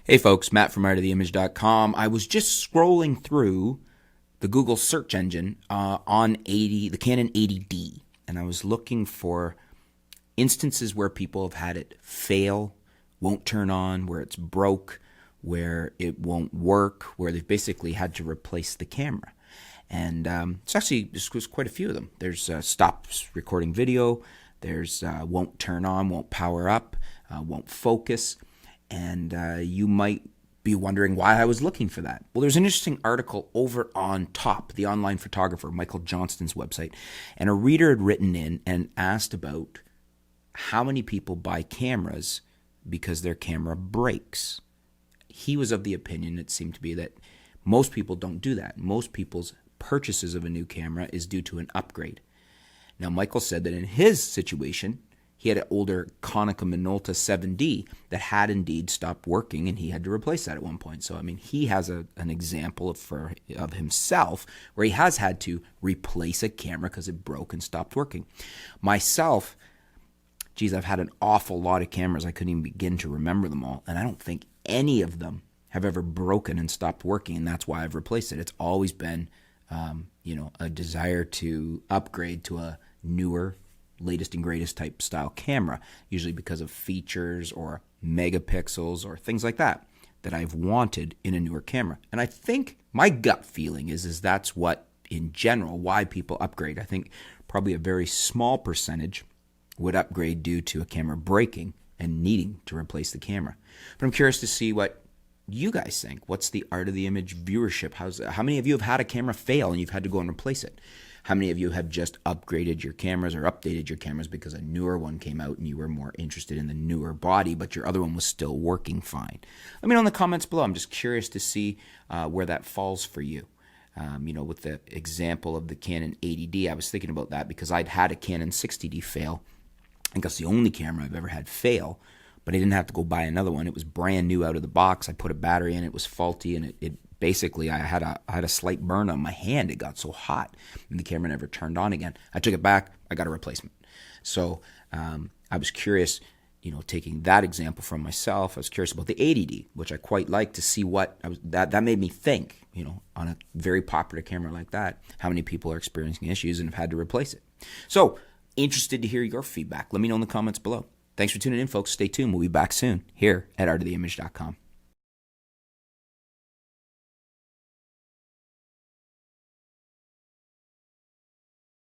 Hey folks, Matt from artoftheimage.com. I was just scrolling through the Google search engine on the Canon 80D, and I was looking for instances where people have had it fail, won't turn on, where it's broke, where it won't work, where they've basically had to replace the camera. And this was quite a few of them. There's stops recording video, there's won't turn on, won't power up, won't focus. And you might be wondering why I was looking for that. Well, there's an interesting article over on Top, the online photographer, Michael Johnston's website, and a reader had written in and asked about how many people buy cameras because their camera breaks. He was of the opinion, it seemed to be, that most people don't do that. Most people's purchases of a new camera is due to an upgrade. Now, Michael said that in his situation, he had an older Konica Minolta 7D that had indeed stopped working, and he had to replace that at one point. So, I mean, he has an example of himself where he has had to replace a camera because it broke and stopped working. Myself, I've had an awful lot of cameras. I couldn't even begin to remember them all, and I don't think any of them have ever broken and stopped working, and that's why I've replaced it. It's always been, a desire to upgrade to a newer, latest and greatest type style camera, usually because of features or megapixels or things like that I've wanted in a newer camera. And I think my gut feeling is that's what, in general, why people upgrade. I think probably a very small percentage would upgrade due to a camera breaking and needing to replace the camera. But I'm curious to see what you guys think. What's the Art of the Image viewership? How many of you have had a camera fail and you've had to go and replace it? How many of you have just upgraded your cameras or updated your cameras because a newer one came out and you were more interested in the newer body, but your other one was still working fine? Let me know in the comments below. I'm just curious to see where that falls for you. With the example of the Canon 80D, I was thinking about that because I'd had a Canon 60D fail. I think that's the only camera I've ever had fail, but I didn't have to go buy another one. It was brand new out of the box. I put a battery in, it was faulty, and it basically, I had a slight burn on my hand. It got so hot, and the camera never turned on again. I took it back. I got a replacement. So I was curious, taking that example from myself. I was curious about the 80D, which I quite like, to see that made me think, on a very popular camera like that, how many people are experiencing issues and have had to replace it. So interested to hear your feedback. Let me know in the comments below. Thanks for tuning in, folks. Stay tuned. We'll be back soon here at artoftheimage.com.